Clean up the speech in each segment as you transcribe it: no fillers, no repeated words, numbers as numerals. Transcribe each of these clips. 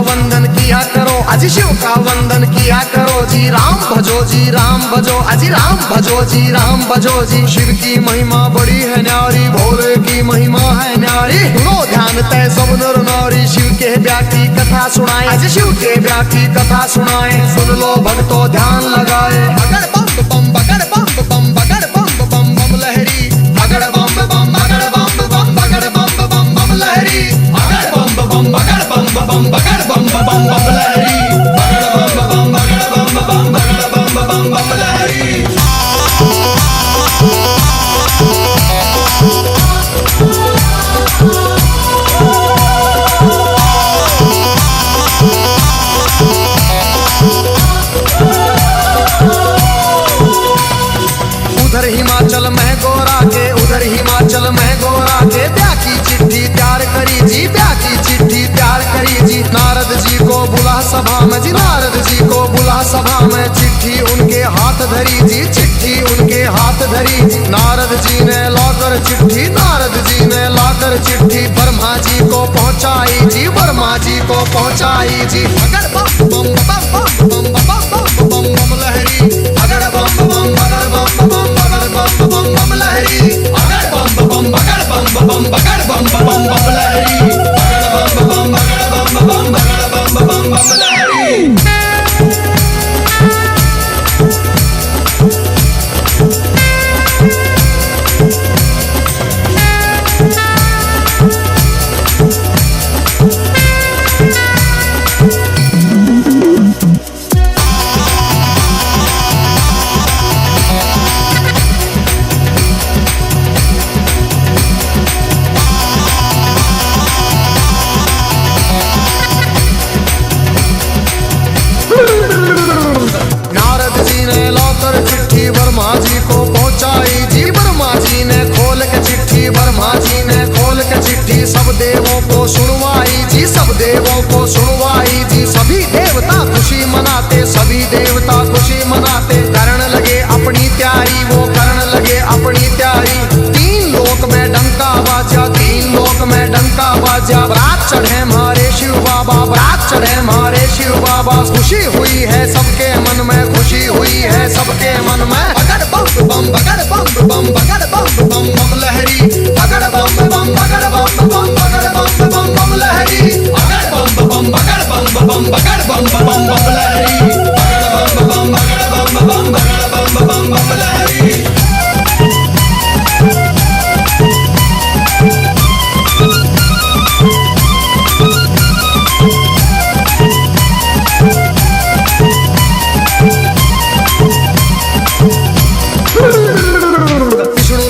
वंदन किया करो, अजी शिव का वंदन किया करो जी। राम भजो जी, राम भजो, अजी राम भजो जी, राम भजो जी। शिव की महिमा बड़ी है न्यारी, भोले की महिमा है न्यारी। सुनो ध्यान तय सब नर नारी, शिव के ब्याह की कथा सुनाए, अजी शिव के ब्याह की कथा सुनाए। सुन लो भक्तों ध्यान लगाए। बगड़ बम बम बगड़ बम बम बगड़ बम बम बम लहरी, बगड़ बम बम बगड़ बम बम बगड़ बम बम बम लहरी, बगड़ बम बम बगड़ बम बम बगड़ बम बम बम लहरी, बगड़ बम बगड़ बम बगड़ बम बम लहरी। उधर हिमाचल में गोरा के, उधर हिमाचल में गोरा के ब्याह की चिट्ठी तैयार करी जी, ब्याह की चिट्ठी तैयार करी जी। नारद जी को बुला सभा में जी, नारद जी को बुला सभा में। चिट्ठी उनके हाथ धरी जी, चिट्ठी उनके हाथ धरी जी। नारद जी ने लाकर चिट्ठी, नारद जी ने लाकर चिट्ठी ब्रह्मा जी को पहुंचाई जी, ब्रह्मा जी को पहुंचाई जी। अगर बम बम बम बम बम बम बम बम लहरी, अगर बम बम बगड़ बम बम बगड़ बम बम बम लहरी, अगर बम बम बगड़ बम बम बगड़ बम बम बम लहरी, अगर बम बम बगड़ बम बम बगड़ बम बम बम लहरी। ब्रह्मा जी को पहुंचाई जी, ब्रह्मा जी ने खोल के चिट्ठी, ब्रह्मा जी ने खोल के चिट्ठी सब देवों को सुनवाई जी, सब देवों को सुनवाई जी। सभी देवता खुशी मनाते, सभी देवता खुशी मनाते। करण लगे अपनी तैयारी, वो करण लगे अपनी तैयारी। तीन लोक में डंका बाजा, तीन लोक में डंका बाजा। बरात चढ़े हमारे शिव बाबा, बरात चढ़े हमारे शिव बाबा। खुशी हुई है सबके मन में, खुशी हुई है सबके मन में। बगड़ बम बम बगड़ बम बम बगड़ बम बम बम लहरी, बगड़ बम बम बगड़ बम बम बगड़ बम बम बम लहरी, बगड़ बम बम बगड़ बम बम बगड़ बम बम बम लहरी, बगड़ बम बम बगड़ बम बम बगड़ बम बम बम लहरी।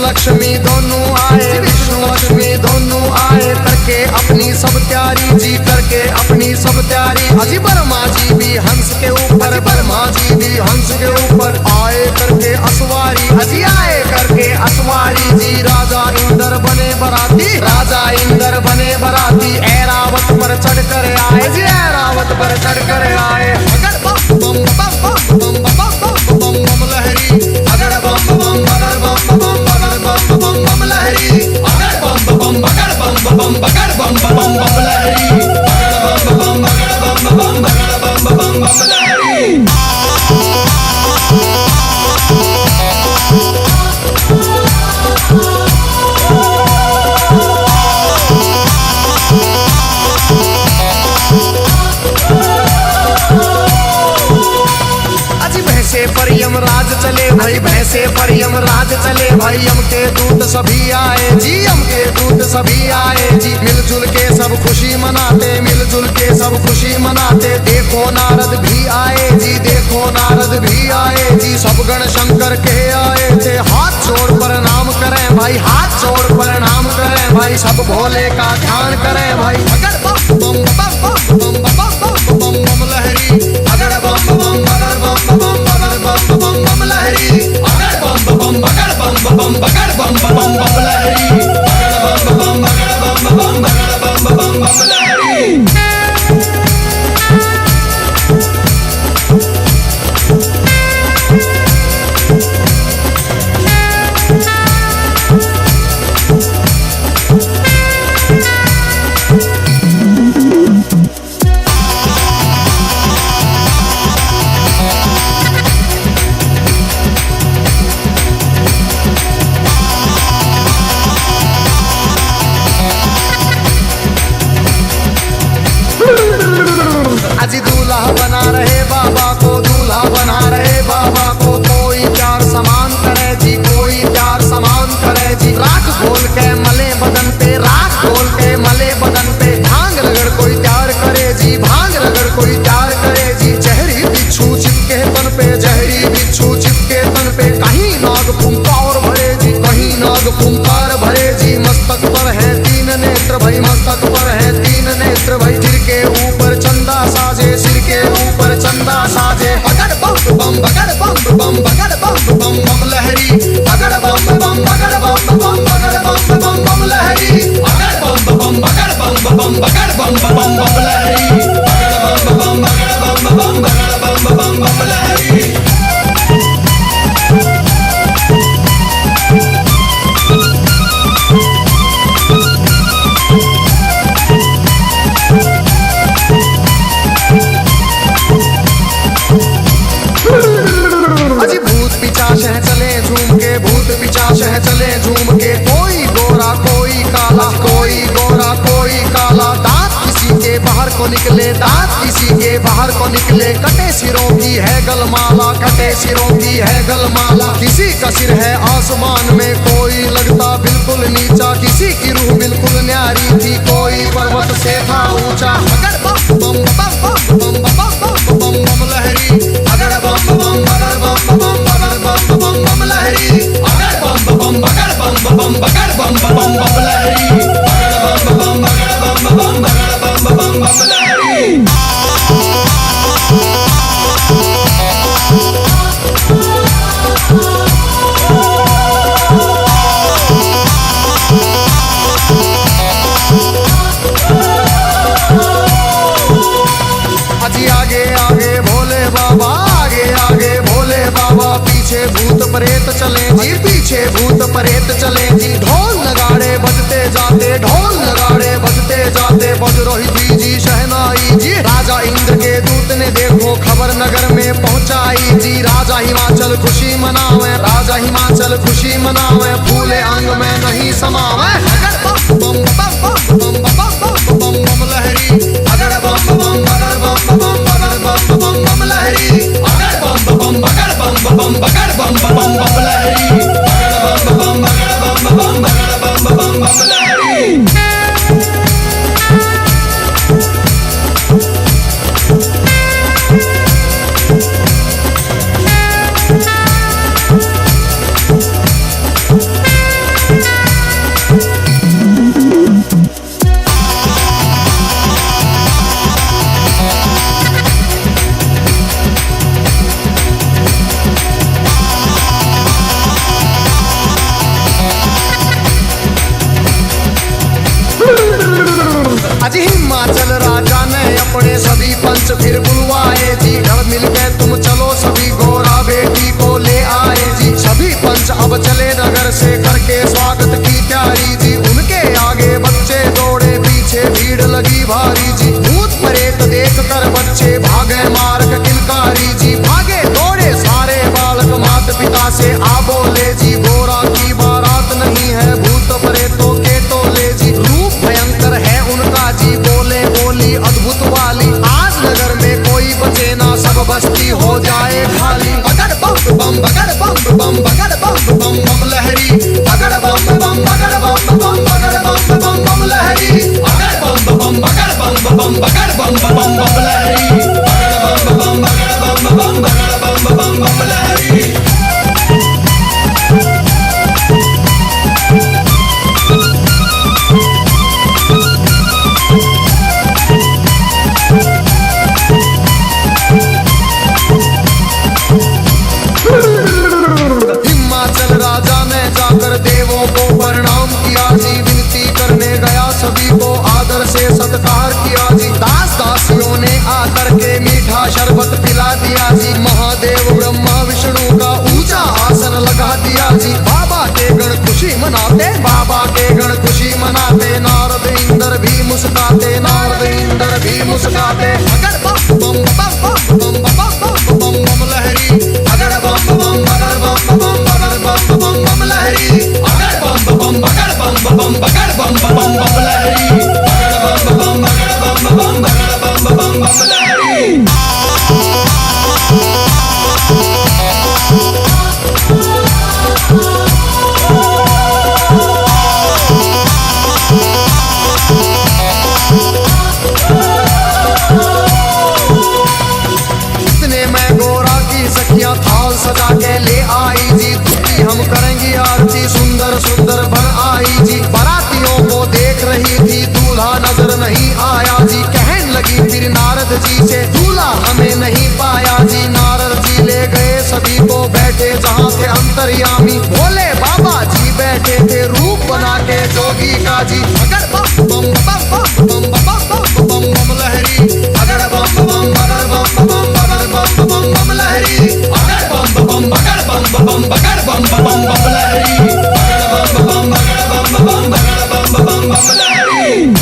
लक्ष्मी दोनों आए, विष्णु लक्ष्मी दोनों आए। करके अपनी सब तैयारी जी, करके अपनी सब तैयारी। अजी ब्रह्मा जी भी हंस के ऊपर, ब्रह्मा जी भी हंस के ऊपर आए करके असवारी, अजी आए करके असवारी जी। राजा इंद्र बने बराती, राजा इंद्र बने बराती। ऐरावत पर चढ़ कर आए जी, ऐरावत पर चढ़ कर आए। अगर बम बम बम बम बम बम बम बम लहरी, अगर बम बम बगड़ बम बम बम बम लहरी, अगर बम बम बगड़ बम बम बगड़ बम बम बम लहरी, अगर बम बम बगड़ बम बम बगड़ बम बम बम लहरी। पर यमराज चले भाई, भैंसे पर यमराज चले भाई। यम के दूत सभी आए जी, यम के दूत सभी आए जी। मिलजुल के सब खुशी मनाते, मिलजुल के सब खुशी मनाते। देखो नारद भी आए जी, देखो नारद भी आए जी। सब गण शंकर के आए थे, हाथ जोड़ प्रणाम करें भाई, हाथ जोड़ प्रणाम करें भाई। सब भोले का ध्यान करें भाई। अगर बम बम बम बम बम बम बम बम लहरी, अगर बम बम बम बम जहरी बिच्छू चिपके तन पे, कहीं नाग फुंकार भरे जी, कहीं नाग फुंकार भरे जी। मस्तक पर है तीन नेत्र भाई, मस्तक पर है तीन नेत्र भाई। सिर के ऊपर चंदा साजे, सिर के ऊपर चंदा साजे। बगड़ बम बम बगड़ बम बम बगड़ बम बम बम लहरी, बगड़ बम बम बगड़ बम बम बगड़ बम बम बम लहरी, बगड़ बम बम बगड़ बम बम बगड़ बम बम बम लहरी, बगड़ बम बम बगड़ बम बम बगड़ बम बम बम लहरी। अजी भूत पिचाश है चले झूम के, भूत पिचाश है चले झूम के। कोई गोरा कोई काला, कोई गोरा कोई काला। दांत किसी के बाहर को निकले, दांत किसी के बाहर को निकले। कटे सिरों की है गलमाला, कटे सिरों की है गलमाला। किसी का सिर है आसमान में, कोई लगता बिल्कुल नीचा। किसी की रूह बिल्कुल न्यारी थी, कोई पर्वत से था ऊंचा। अगर बम बम बम बम बम बम बम बम लहरी, अगर बम बम बगड़ बम बम बगड़ बम बम बम लहरी, अगर बम बम बगड़ बम बम बगड़ बम बम बम लहरी, अगर बम बम बगड़ बम बम बगड़ बम बम बम लहरी। अजी आगे आगे भोले बाबा, आगे आगे भोले बाबा। पीछे भूत प्रेत चले जी, पीछे भूत प्रेत चले जी। ढोल नगाड़े बजते जाते, ढोल नगाड़े बजते जाते। बज रही थी जी शहनाई जी। राजा इंद्र के दूत ने देखो खबर नगर में पहुंचाई जी। राजा हिमाचल खुशी मनावे, राजा हिमाचल खुशी मनावे। फूले अंग में नहीं समावे। अगर बम बम बम बम बम बम बम बम लहरी, अगर बम बम बगड़ बम बम बगड़ बम बम बम लहरी, अगर बम बम बगड़ बम बम बगड़ बम बम बम लहरी, अगर बम बम बगड़ बम बम बगड़ बम बम बम लहरी। अजी हिमाचल राजा ने अपने सभी पंच फिर बुलवाए जी। घर मिल के तुम चलो सभी, गोरा बेटी को ले आए जी। सभी पंच अब चले नगर से करके स्वागत की तैयारी जी। उनके आगे बच्चे दौड़े, पीछे भीड़ लगी भारी जी। भूत प्रेत देख कर बच्चे भागे मार्ग किलकारी जी। भागे दौड़े सारे बालक माता पिता से आ बोले जी। गोरा की बारात नहीं है, भूत प्रेतों के टोले जी। रूप भयंकर है उनका जी, बोले बोली अद्भुत वाली। आज नगर में कोई बचे ना, सब बस्ती हो जाए खाली। बगड़ बम बम बगड़ बम बम बगड़ बम बम बम लहरी, बगड़ बम बम बगड़ बम बम बगड़ बम बम बम लहरी, बगड़ बम बम बगड़ बम बम बगड़ बम बम बम लहरी, बगड़ बम बम बगड़ बम बम बगड़ बम बम बम लहरी। हिमाचल राजा ने जाकर देवों को प्रणाम किया जी। विनती करने गया सभी को आदर से सत्कार किया जी। दास दासियों ने आकर के मीठा शरबत पिला दिया जी। महादेव ब्रह्मा विष्णु का ऊंचा आसन लगा दिया जी। बाबा के गण खुशी मनाते, बाबा के गण खुशी मनाते। नारद इंद्र भी मुस्कुराते, नारद इंद्र भी मुस्कुराते। अगर बम बम बम बम बम बम बम बम लहरी, अगर बम बम बगड़ बम बम बगड़ बम बम बम लहरी, अगर बम बम बगड़ बम बम बगड़ बम बम बम लहरी, अगर बम बम बगड़ बम बम बगड़ बम बम बम लहरी। रहेगा जी। अगर बम बम बम बम बम बम बम बम बम लहरी, अगर बम बम अगर बम बम अगर बम बम बम लहरी, अगर बम बम अगर बम बम अगर बम बम बम लहरी, अगर बम बम अगर बम बम अगर बम बम बम लहरी।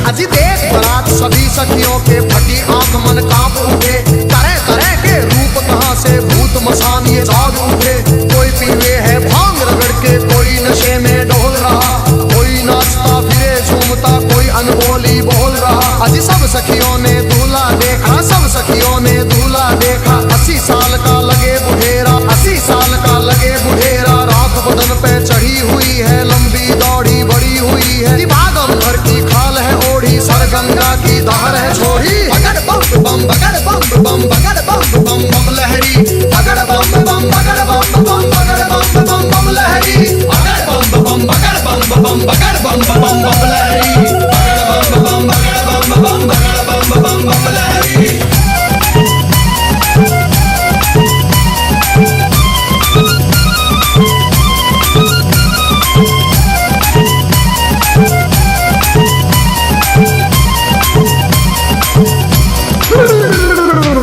अजी देख बरात सभी सखियों के फटी आंख मन कांप उठे, तरह तरह के रूप कहां से भूत मसान ये जाग उठे। कोई पीवे है भांग रगड़ के, कोई नशे में डोल रहा, कोई नाचता फिरे झूमता, कोई अनबोली बोल रहा। अजी सब सखियों ने दूल्हा देखा, सब सखियों ने दूल्हा देखा। 80 साल का लगे बुढ़ेरा, 80 साल का लगे बुढ़ेरा। राख बदन पे चढ़ी हुई है, लंबी दौड़ी बड़ी हुई है। भागम भर की खाल है ओढ़ी, सर गंगा की धार है छोड़ी। अगर बम बम अगर बम बम अगर बम बम बम लहरी, अगर बम बम अगर बम बम अगर बम बम बम लहरी, अगर बम बम अगर बम बम अगर बम बम बम लहरी, अगर बम बम अगर बम बम अगर बम बम बम लहरी।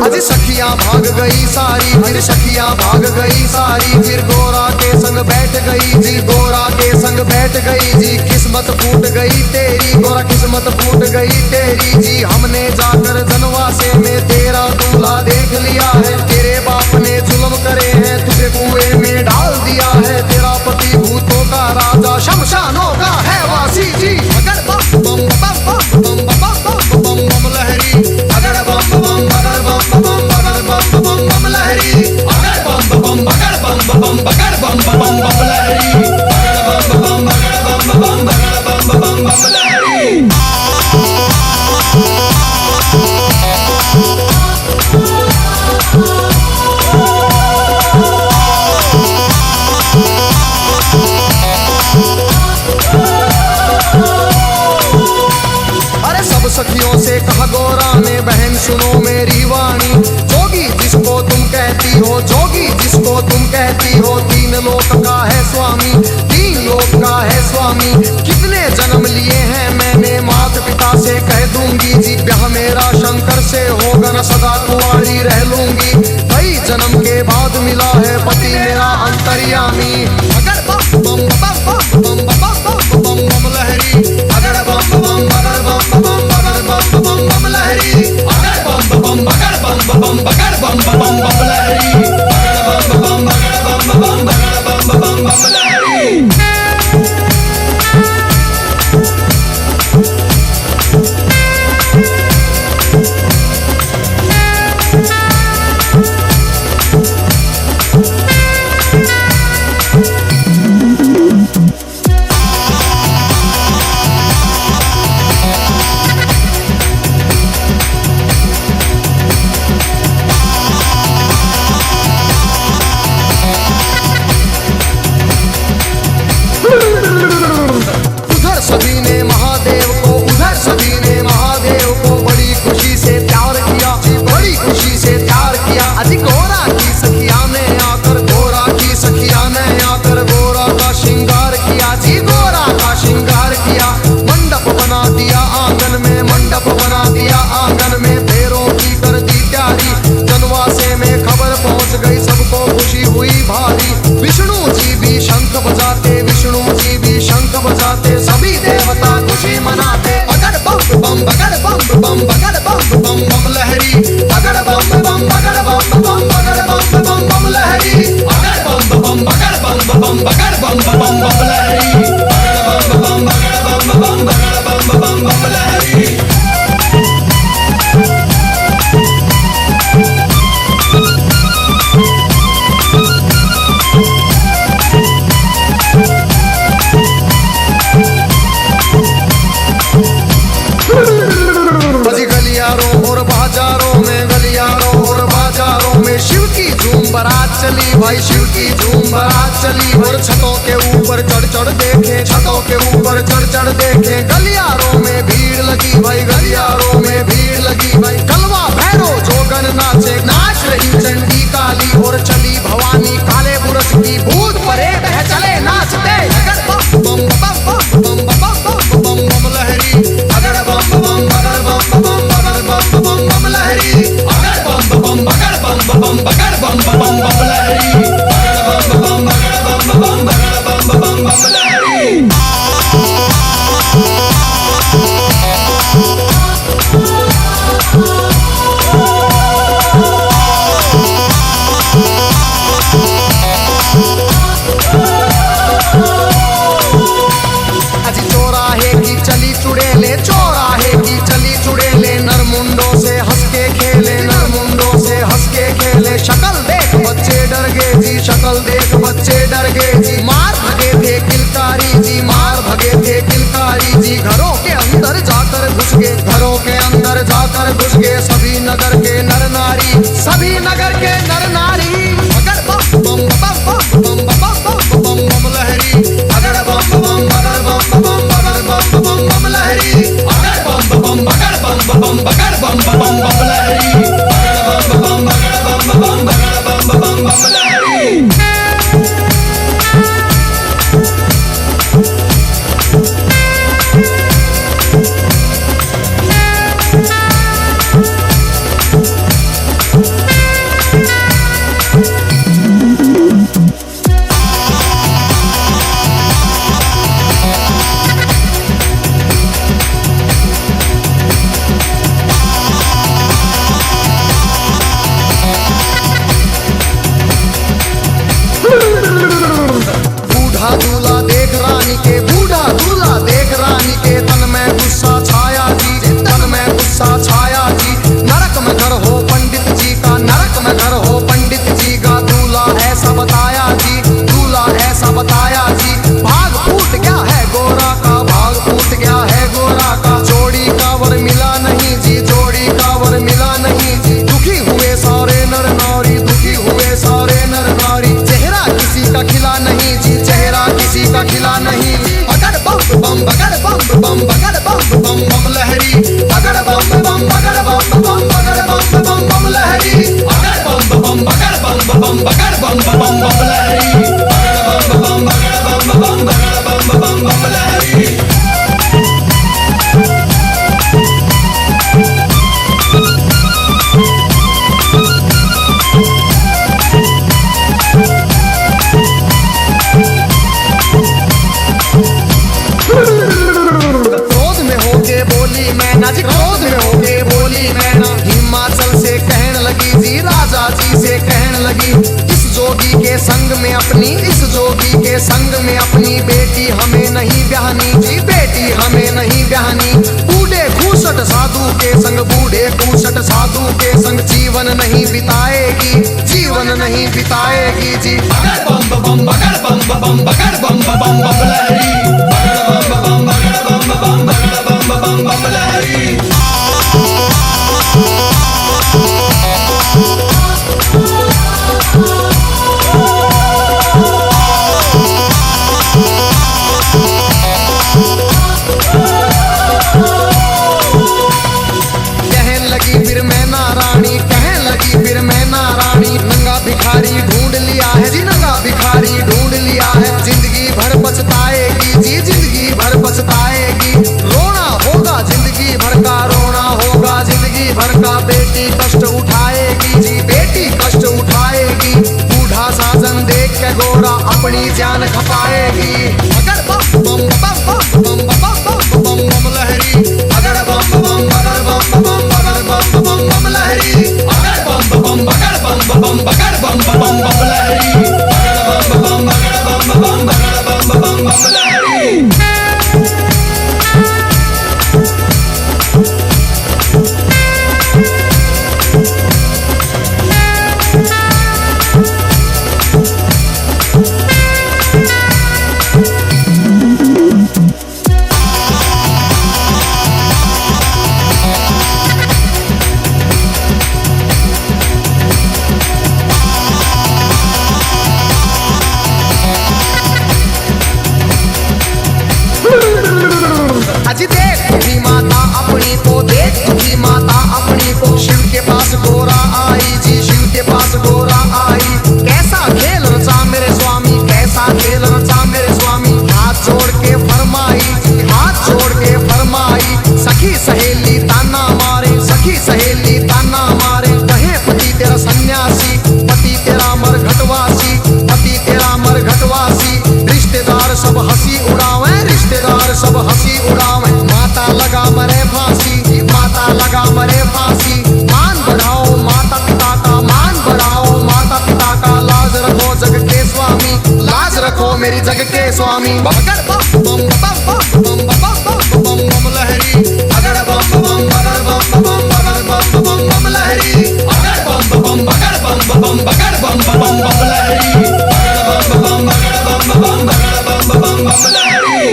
अजी सखियां भाग गई सारी, फिर सखियां भाग गई सारी। फिर गोरा के संग बैठ गई जी, गोरा के संग बैठ गई जी। किस्मत फूट गई तेरी गोरा, किस्मत फूट गई तेरी जी। हमने जाकर धनवासे में तेरा दूल्हा देख लिया है। तेरे बाप ने जुल्म करे हैं, तुझे कुएं में डाल दिया है। तेरा पति भूतों का राजा, शमशानों का है वासी जी। अगर बम बम बम बम बम बम बम बम लहरी, अगर बम बम अगर बम बम अगर बम बम बम लहरी, अगर बम बम अगर बम बम अगर बम बम बम लहरी, अगर बम बम अगर बम बम अगर बम बम बम लहरी। सखियों से कहा गोरा ने, बहन सुनो मेरी वाणी। जोगी जिसको तुम कहती हो, जोगी जिसको तुम कहती हो, 3 लोक का है स्वामी, 3 लोक का है स्वामी। कितने जन्म लिए हैं मैंने, माता पिता से कह दूंगी जी। ब्याह मेरा शंकर से होगा न, सदा कुंवारी रह लूंगी। कई जन्म के बाद मिला है पति मेरा अंतर्यामी। अगर बम बम बम बम बम बम बम लहरी, अगर बम बम अगर बम बम बम बम लहरी, अगर बम बम अगर बम बम अगर बम बम बम लहरी, अगर बम बम अगर बम बम अगर बम बम बम लहरी। चली भाई शिव की झूम बारात चली। और छतों के ऊपर चढ़ चढ़ देखे, छतों के ऊपर चढ़ चढ़ देखे, गलियारों में भीड़ लगी भाई, गलियारों में भीड़ लगी भाई। कलवा भैरो जोगन नाचे, नाच रही चंडी काली, और चली भवानी काले बुरस की, भूत परेत है चले नाचते। अगर बम बम बम बम बम बम बम बम लहरी, अगर बम बम अगर बम बम अगर बम बम बम लहरी, अगर बम बम अगर बम बम अगर बम बम बम लहरी, अगर बम बम अगर बम बम अगर बम बम बम लहरी। चौराहे की चली चुड़ेले, चौराहे की चली चुड़ेले, नरमुंडों से हंस के खेले, नरमुंडों से हंस के खेले। शक्ल देख बच्चे डर गए जी, शक्ल देख बच्चे डर गए जी। मार भगे थे किलकारी जी, मार भगे थे किलकारी जी। घरों के अंदर जाकर घुस गए, घरों के अंदर जाकर घुस गए सभी नगर के नर नारी, सभी नगर के नर नारी। अगर बम बम बम बम बम बम बम बम लहरी, अगर बम बम अगर बम बम अगर बम बम बम लहरी, अगर बम बम अगर बम बम अगर बम बम बम लहरी, अगर बम बम अगर बम बम अगर बम बम बम लहरी। बूढ़ा दूल्हा देख रानी के, बूढ़ा दूल्हा देख रानी के, तन में गुस्सा छाया जी, तन में गुस्सा छाया जी। नरक में घर हो पंडित जी का, नरक में घर हो पंडित जी का। दूल्हा ऐसा बताया जी, दूल्हा ऐसा बताया जी। भाग फूट गया है गोरा का, भाग फूट गया है गोरा का। जोड़ी का वर मिला नहीं जी, जोड़ी का वर मिला नहीं जी। दुखी हुए सारे नर नारी, दुखी हुए सारे नर नारी। चेहरा किसी का खिला नहीं जी, चेहरा किसी का खिला नहीं। अगर बम बम अगर बम बम अगर बम बम बम लहरी, अगर बम बम अगर बम बम अगर बम बम बम लहरी, अगर बम बम अगर बम बम अगर बम बम बम लहरी, अगर बम बम अगर बम बम अगर बम बम बम लहरी। क्रोध में होके बोली मैना जी, क्रोध में होके बोली मैना। हिमाचल से कहने लगी जी, राजा जी से कहने लगी। इस जोगी के संग में अपनी, इस जोगी के संग में अपनी बेटी हमें नहीं ब्याहनी जी, बेटी हमें नहीं ब्याहनी। बूढ़े खूसट साधु के संग, बूढ़े खूसट साधु के संग जीवन नहीं बिताएगी, जीवन नहीं बिताएगी जी। अगर बम बम अगर बम बम अगर बम बम बम लहरी, अगर बम बम अगर बम बम अगर बम बम बम लहरी। कहने लगी फिर मैं नारायणी, कहने लगी फिर मैं नारायणी। नंगा भिखारी ढूंढ लिया है जी, नंगा भिखारी ढूंढ लिया है। जिंदगी भर पछताएगी जी, जिंदगी भर पछताएगी। रोना होगा जिंदगी भर का, रोना होगा जिंदगी भर का। बेटी कष्ट उठाएगी जी, बेटी कष्ट उठाएगी। बूढ़ा साजन देख के गोरा अपनी जान खपाएगी। अगर बम बम बम बम बम बम बम बम लहरी, अगर बम बम अगर बम बम अगर बम बम बम लहरी, अगर बम बम अगर बम बम अगर बम बम बम लहरी, अगर बम बम अगर बम बम अगर बम बम बम लहरी। मेरी जग के स्वामी। बगड़ बम बम बम बम बम बम बम बम लहरी, अगड़ बम बम बगड़ बम बम बगड़ बम बम बम लहरी, अगड़ बम बम बगड़ बम बम बगड़ बम बम बम लहरी, अगड़ बम बम बगड़ बम बम बगड़ बम बम बम लहरी।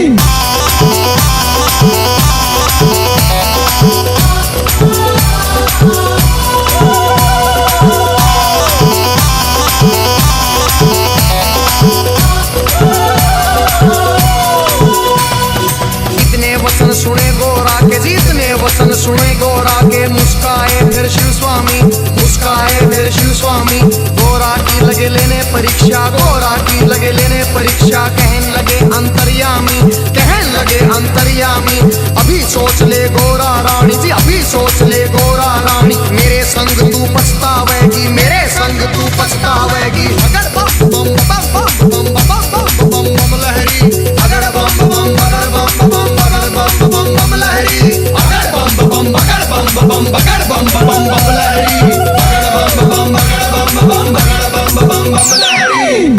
सुने गोरा के जीतने वचन सुने गोरा के, मुस्काए फिर शिव स्वामी, मुस्काए फिर शिव स्वामी। गोरा की लगे लेने परीक्षा, गोरा की लगे लेने परीक्षा, कहन लगे अंतर्यामी, कहन लगे अंतर्यामी। अभी सोच ले गोरा रानी जी, अभी सोच ले गोरा रानी, मेरे संग तू पछतावेगी, मेरे संग तू पछतावेगी। अगर बम बम बम बम बम बम बम बम लहरी, अगर बम बम बगड़ बम बम बगड़ बम बम बम लहरी, अगर बम बम बगड़ बम बम बगड़ बम बम बम लहरी, अगर बम बम बगड़ बम बम बगड़ बम बम बम लहरी।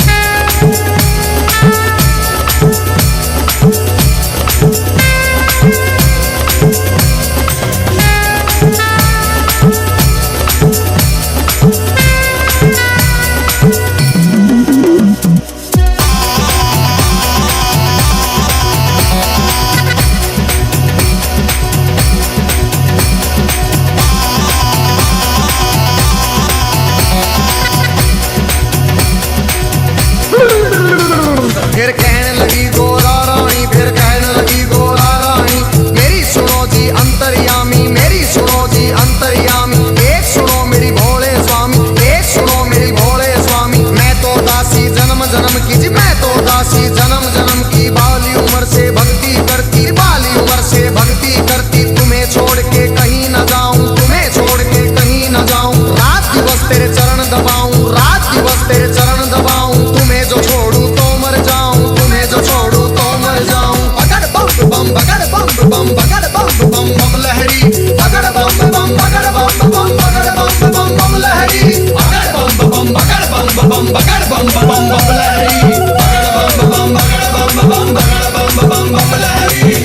फिर कहने लगी गोरा रानी, फिर कहने लगी गोरा रानी, मेरी सुनो जी अंतर्यामी, मेरी सुनो जी अंतर्यामी। एक सुनो मेरी भोले स्वामी, एक सुनो मेरी भोले स्वामी। मैं तो दासी जन्म जन्म की जी, मैं तो दासी जन्म जन्म की, बाली उम्र से भक्ति करती, बाली उम्र से भक्ति करती। तुम्हें छोड़ के कहीं न जाऊं, तुम्हें छोड़ के कहीं न जाऊं, रात दिवस तेरे चरण दबाऊं, रात दिवस तेरे चरण दबाऊं। तुम्हें जो छोड़ू तो मर जाऊं, तुम्हें जो छोड़ू तो मर जाऊं। अगड़ बम बम बगड़ बम बम बगड़ बम बम बम लहरी, अगड़ बम बम बगड़ बम बम बगड़ बम बम बम लहरी, अगड़ बम बम बगड़ बम बम बगड़ बम बम बम लहरी, अगड़ बम बम बगड़ बम बम बगड़ बम बम बम लहरी।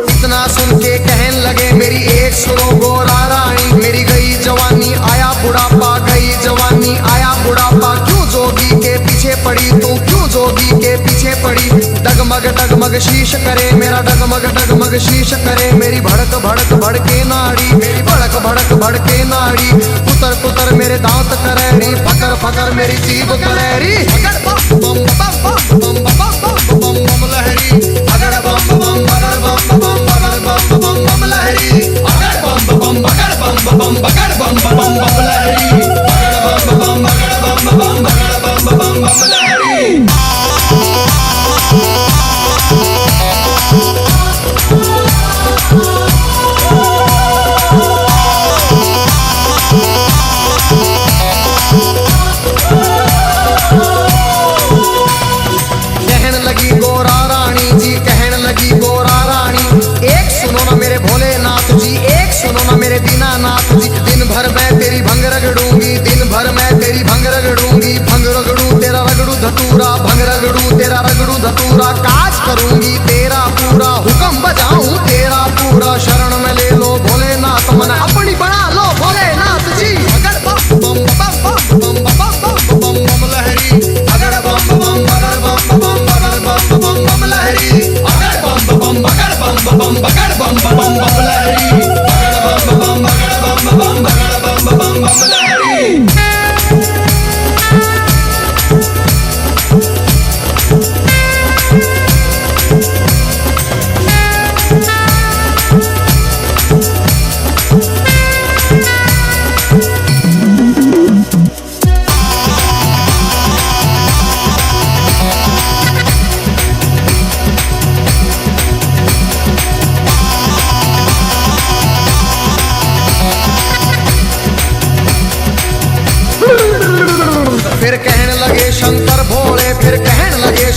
इतना सुन के कहन लगे मेरी एक सुनो गोरा रानी, मेरी गई जवानी आया बुढ़ापा, गई जवानी आया बुढ़ापा। क्यों जोगी के पीछे पड़ी तू, क्यों जोगी के पीछे पड़ी। डगमग शीश करे मेरा, डगमग शीश करे मेरी। भड़क भड़क भड़के नाड़ी, मेरी भड़क भड़क भड़के नाड़ी। पुतर पुतर मेरे दांत करेरी, फकर फकर मेरी जीभ करेरी। अगर बम बम बम बम बम बम बम लहरी, अगर बम बम बगड़ बम बम बगड़ बम बम बम लहरी, अगर बम बम बगड़ बम बम बगड़ बम बम बम लहरी, अगर बम बम बगड़ बम बम बगड़ बम बम बम लहरी। कहन लगी गोरा रानी जी, कहन लगी गोरा रानी, एक सुनो ना मेरे भोलेनाथ जी, एक सुनो ना मेरे दीनानाथ जी। दिन भर मैं तेरी भंग रगड़ूंगी, दिन भर मैं तेरी भंग रगड़ूंगी। भंग रगड़ू तेरा रगड़ू धतूरा, भंग रगड़ू तेरा रगड़ू धतूरा। काज करूंगी तेरा पूरा, हुक्म बजाऊं तेरा पूरा। शरण में ले लो भोलेनाथ, मन अपनी बना लो भोलेनाथ जी। अगर बम बम बम बम बम बम बम लहरी, अगर बम बम बगड़ बम बम बगड़ बम बम लहरी, अगर बम बम बगड़ बम बगड़ बम बम लहरी, अगर बम बगड़ बम बगड़ बम लहरी। फिर कहने लगे शंकर भोले, फिर कहने लगे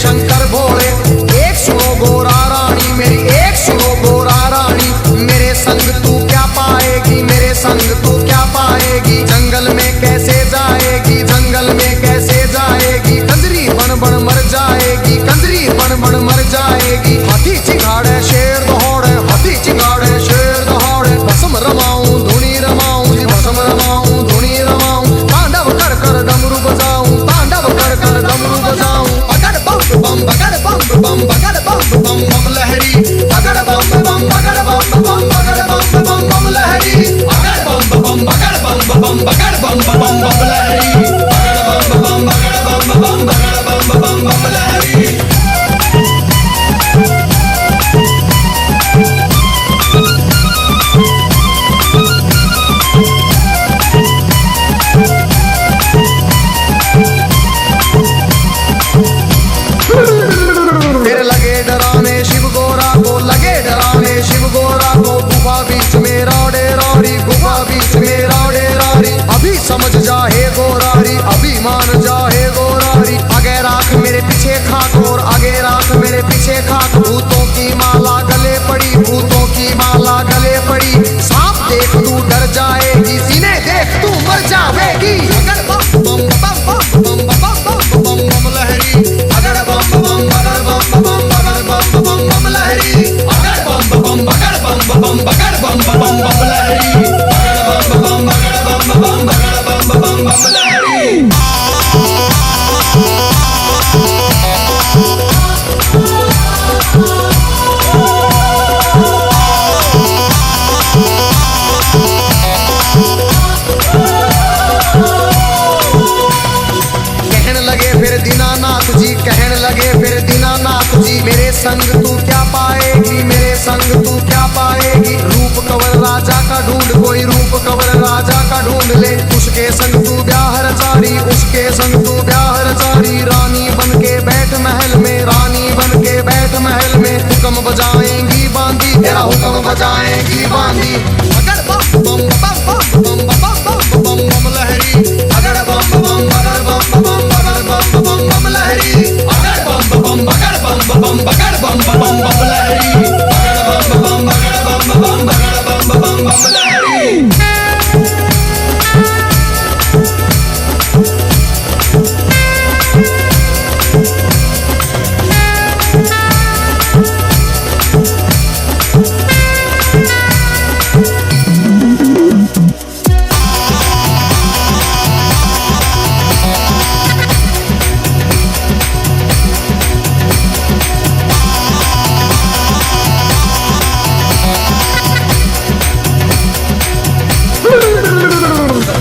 दीनानाथ जी कहने लगे फिर दीनानाथ जी, मेरे संग तू क्या पाएगी, मेरे संग तू क्या पाएगी। रूप कंवर राजा का ढूंढ, कोई रूप कंवर राजा का ढूंढ ले। उसके संग तू ब्याह रचारी, उसके संग तू ब्याह रचारी। रानी बन के बैठ महल में, रानी बन के बैठ महल में। हुक्म बजाएंगी बांदी, तेरा हुक्म बजाएंगी बांदी। अगर बम बम बम बम बम बम बम बम लहरी, अगर बम बम अगर बम बम अगर बम बम बम लहरी, अगर बम बम अगर बम बम अगर बम बम बम लहरी, अगर बम बम अगर बम बम अगर बम बम बम लहरी।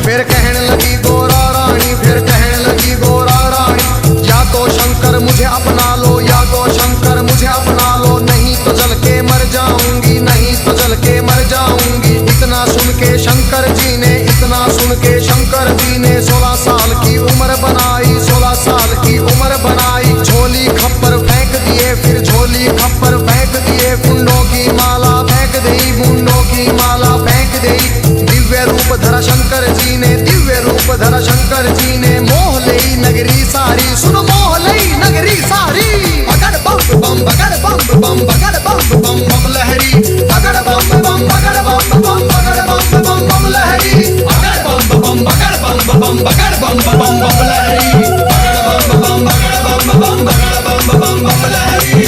फिर कहने लगी गोरा रानी, फिर कहने लगी गोरा रानी, या तो शंकर मुझे अपना लो, या तो शंकर मुझे अपना लो। नहीं तो जल के मर जाऊंगी, नहीं तो जल के मर जाऊंगी। इतना सुन के शंकर जी ने, इतना सुन के शंकर जी ने 16 साल की उम्र बनाई, 16 साल की उम्र बनाई। झोली खप्पर फेंक दिए, फिर झोली खप्पर फेंक दिए। मुंडों की माला फेंक दी, मुंडों की माला फेंक दी। दिव्य रूप धरा शंकर जी ने, दिव्य रूप धरा शंकर जी ने। मोह लई नगरी सारी, सुन मोह लई नगरी सारी। अगर बम बम अगर बम बम अगर बम बम बम लहरी, अगर बम बम अगर बम बम अगर बम बम बम लहरी, अगर बम बम अगर बम बम अगर बम बम बम लहरी, अगर बम बम अगर बम बम अगर बम बम बम लहरी।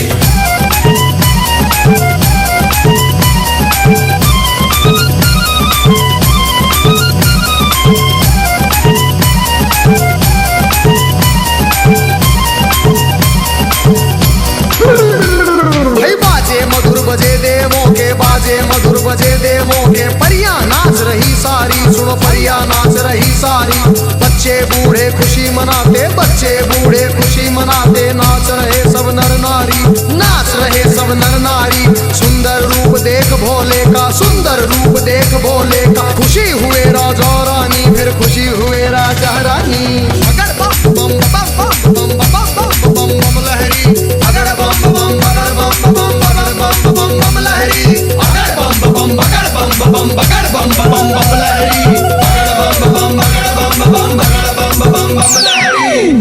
बजे देवों के, बाजे मधुर बजे देवों के। परियां नाच रही सारी, सुनो परियां नाच रही सारी। बच्चे बूढ़े खुशी मनाते, बच्चे बूढ़े खुशी मनाते। नाच रहे सब नर नारी, नाच रहे सब नर नारी। सुंदर रूप देख भोले का, सुंदर रूप देख भोले का। खुशी हुए राजा रानी, फिर खुशी हुए राजा रानी। अगर बम बम बम बम बम बम बम बम लहरी, अगर बम बम अगर बम बम अगर बम बम बम लहरी, अगर बम बम अगर बम बम अगर बम बम बम लहरी, अगर बम बम अगर बम बम अगर बम बम बम लहरी।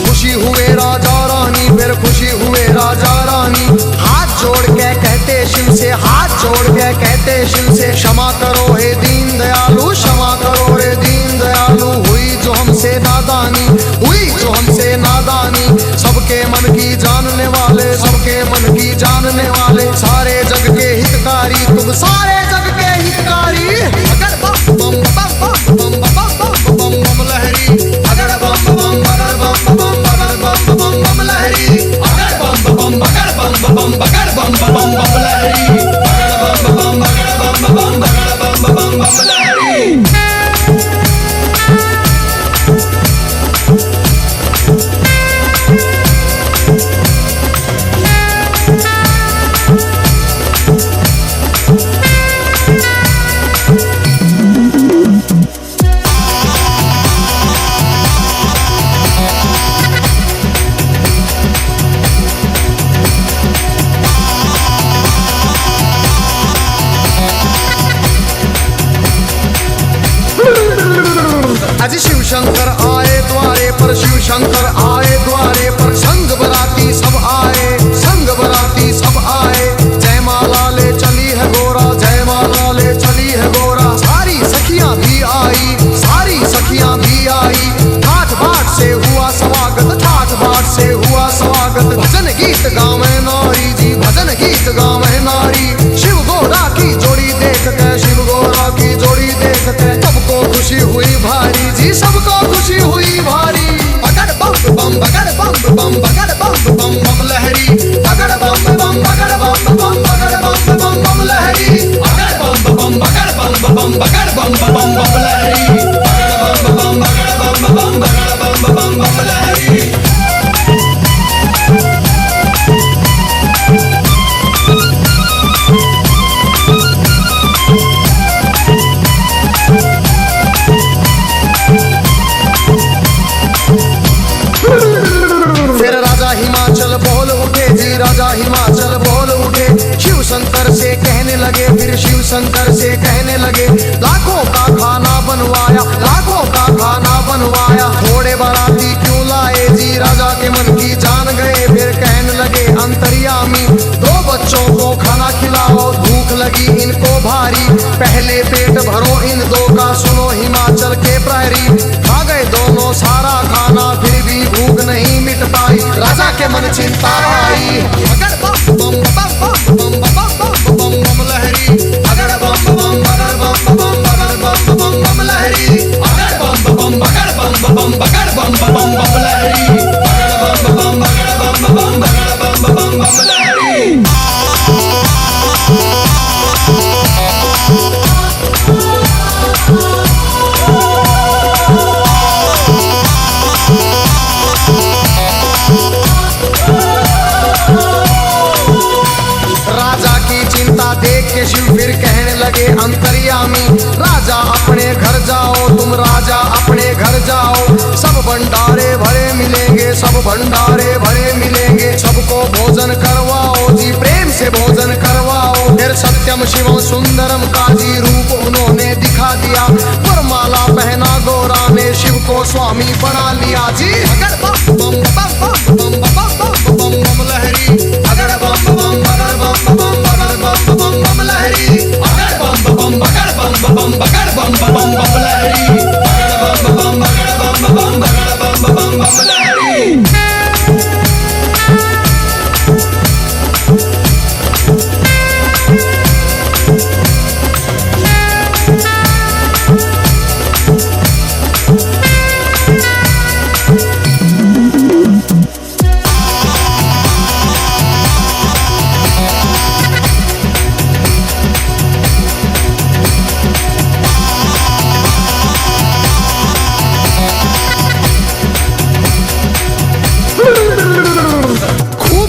खुशी हुए राजा रानी, फिर खुशी हुए राजा रानी। हाथ जोड़ के कहते शिव से, हाथ जोड़ के कहते शिव से। क्षमा करो हे दीन दयालु, क्षमा करो हे दीन दयालु। हुई जो हमसे नादानी, हुई जो हमसे नादानी। सबके मन की जानने वाले, सबके मन की जानने वाले। सारे जग के हितकारी, तुम सारे जग के हितकारी। अगर बम बम बम बम बम बम बम बम लहरी, अगर बम बम अगर बम बम अगर बम बम बम लहरी, अगर बम बम अगर बम बम अगर बम बम बम लहरी, अगर बम बम अगर बम बम अगर बम बम बम लहरी। आज शिव शंकर आए द्वारे पर, शिव शंकर आए द्वारे पर। संग बराती सब आए, संग बराती सब आए। जय माला ले चली है गोरा, जय माला ले चली है गोरा। सारी सखियां भी आई, सारी सखियां भी आई। ठाठ बाट से हुआ स्वागत, ठाठ बाट से हुआ स्वागत। भजन गीत गावे नारी जी, भजन गीत गावे नारी। शिव गोरा की जोड़ी देख के, शिव गोरा की जोड़ी देख के। सबको खुशी हुई भारी जी, सबको खुशी हुई भारी। अगर बम बम अगर बम बगड़ बम बम बम लहरी, बगड़ बम बगड़ बम बगड़ बम लहरी। फिर राजा हिमाचल बोल उठे जी, राजा हिमाचल बोल उठे, शिव शंकर से कहने लगे, फिर शिव शंकर से कहने लगे, लाखों का खाना बनवाया, लाखों का खाना बनवाया, थोड़े बाराती क्यों लाए जी, राजा के मन की जान गए। फिर कहने लगे अंतर्यामी, दो बच्चों को खाना खिलाओ, भूख लगी इनको भारी, पहले पेट भरो इन दो का, सुनो हिमाचल के प्रहरी। खा गए दोनों सारा खाना, फिर भी भूख नहीं मिट पाई, राजा के मन चिंता आई। अगर बम बम बम बम बम बम बम बम लहरी, अगर बम बम बगड़ बम बम बगड़ बम बम लहरी, अगर बम बम बगड़ बम बगड़ बम बम लहरी, अगर बम बम बगड़ बम बगड़ बम लहरी। राजा की चिंता देख के शिव फिर कहने लगे अंतर्यामी, राजा अपने घर जाओ, तुम राजा अपने घर जाओ, सब भंडारे भरे मिलेंगे, सब भंडारे भरे मिलेंगे, सबको भोजन करवाओ जी, प्रेम से भोजन करवाओ। फिर सत्यम शिवम सुंदरम का जी रूप उन्होंने दिखा दिया, वरमाला पहना गौरा ने, शिव को स्वामी बना लिया जी। अगर बम बम बम बम बम बम बम बम लहरी, अगर बम बम बगड़ बम बम बम लहरी, अगर बम बम बगड़ बम बम लहरी, अगर बम बगड़ बम लहरी।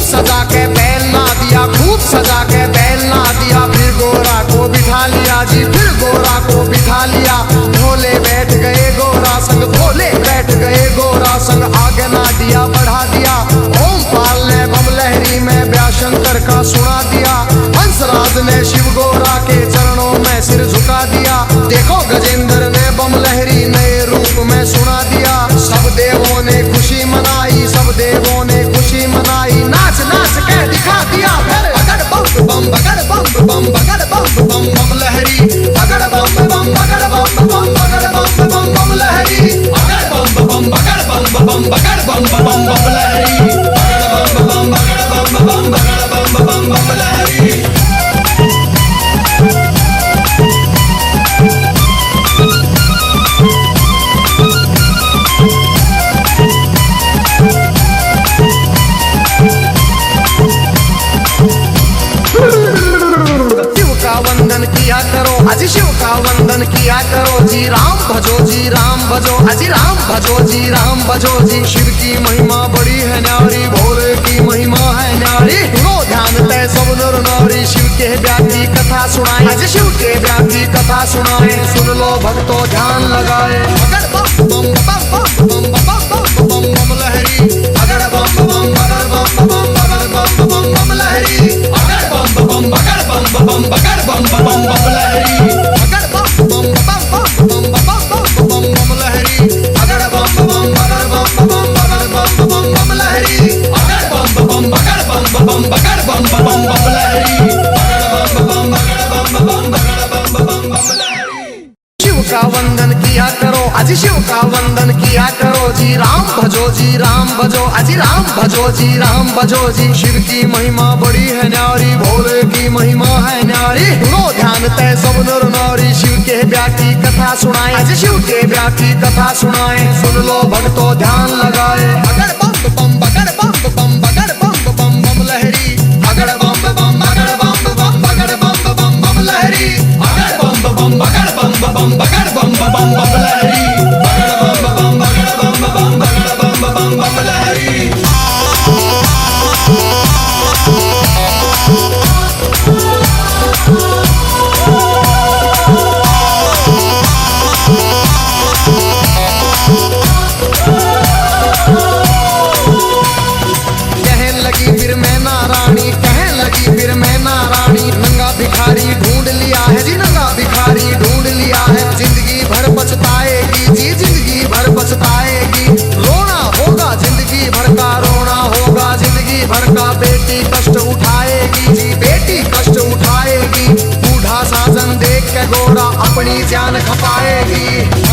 सजा के बैल ना दिया, खूब सजा के बैल ना दिया, फिर गोरा को बिठा लिया जी, फिर गोरा को बिठा लिया, भोले बैठ गए गोरा संग, भोले बैठ गए गोरा संग, आगे ना दिया बढ़ा दिया, ओम पाल ने बम लहरी में व्याशंकर का सुना दिया, हंसराज ने शिव गोरा के चरणों में सिर झुका दिया, देखो गजेंद्र ने बम लहरी नए रूप में सुना दिया, सब देवों ने खुशी मनाई, सब देवों ने खुशी मनाई, नाच नाच के दिखा दिया। फिर अगर बम बम बगड़ बम बगड़ बम बम लहरी, अगर बम बम बगड़ बम बगड़ बम लहरी, अगर बम बम बगड़ बम बगड़ बम लहरी, अगर बम बगड़ बम बगड़ बम लहरी। वंदन किया करो अजी, शिव का वंदन किया करो जी, राम भजो जी राम भजो, अजी राम भजो जी राम भजो जी, शिव की महिमा बड़ी है न्यारी, भोले की महिमा है न्यारी, लो ध्यान तय सब नर नारी, शिव के ब्याह की कथा सुनाए, अजी शिव के ब्याह की कथा सुनाए, सुन लो भक्तों ध्यान लगाए। अगर बम बम बम बम बम बम बम लहरी, अगर बम बम बगड़ बम बम लहरी, अगर बम बम बगड़ बम लहरी, अगर बम बम बम लहरी, अगर बम बम लहरी, अगर बम बगड़ बम लहरी, शिव का वंदन किया करो अजी, शिव का वंदन किया करो जी, राम भजो जी राम भजो, अजी राम भजो जी राम भजो जी, शिव की महिमा बड़ी है न्यारी, भोले की महिमा है न्यारी, लो ध्यान तय सब नर नारी, शिव के ब्याह की कथा सुनाए, अजी शिव के ब्याह की कथा सुनाए, सुन लो भक्तों ध्यान लगाए। अगर बम बम बगड़ बम बम लहरी, अगर बम बगड़ बम लहरी, अगर बम बगड़ जान खपाएगी।